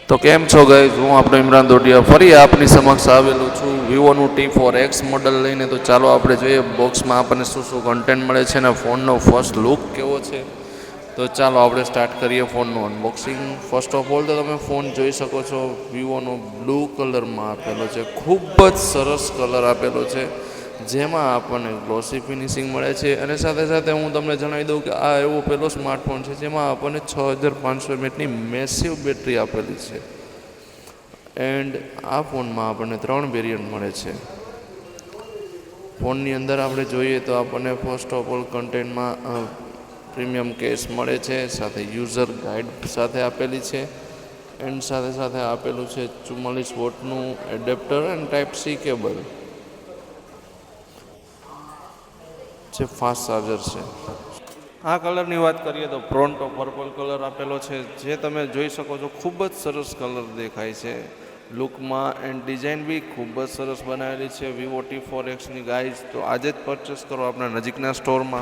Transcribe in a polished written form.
તો કેમ છો ગાઈઝ, હું આપણો ઇમરાન દોડિયા ફરી આપની સમક્ષ આવેલું છું વિવોનું T4X મોડલ લઈને. તો ચાલો આપણે જોઈએ બોક્સમાં આપણને શું શું કન્ટેન્ટ મળે છે અને ફોનનો ફર્સ્ટ લુક કેવો છે. તો ચાલો આપણે સ્ટાર્ટ કરીએ ફોનનું અનબોક્સિંગ. ફર્સ્ટ ઓફ ઓલ તો તમે ફોન જોઈ શકો છો વિવોનો બ્લુ કલરમાં આપેલો છે. ખૂબ જ સરસ કલર આપેલો છે જેમાં આપણને ગ્લોસી ફિનિશિંગ મળે છે. અને સાથે સાથે હું તમને જણાવી દઉં કે આ એવો પહેલો સ્માર્ટફોન છે જેમાં આપણને 6500 mAhની મેસિવ બેટરી આપેલી છે. એન્ડ આ ફોનમાં આપણને 3 વેરિયન્ટ મળે છે. ફોનની અંદર આપણે જોઈએ તો આપણને ફર્સ્ટ ઓફ ઓલ કન્ટેન્ટમાં પ્રીમિયમ કેસ મળે છે, સાથે યુઝર ગાઈડ સાથે આપેલી છે. એન્ડ સાથે સાથે આપેલું છે 44 વોટનું adapter and type C cable જે ફાસ્ટ ચાર્જર છે. આ કલરની વાત કરીએ તો પ્રોન્ટો પર્પલ કલર આપેલો છે, જે તમે જોઈ શકો છો. ખૂબ જ સરસ કલર દેખાય છે લુકમાં. એન્ડ ડિઝાઇન બી ખૂબ જ સરસ બનાવેલી છે વિવો T4Xની ગાઈઝ. તો આજે જ પરચેસ કરો આપણા નજીકના સ્ટોરમાં.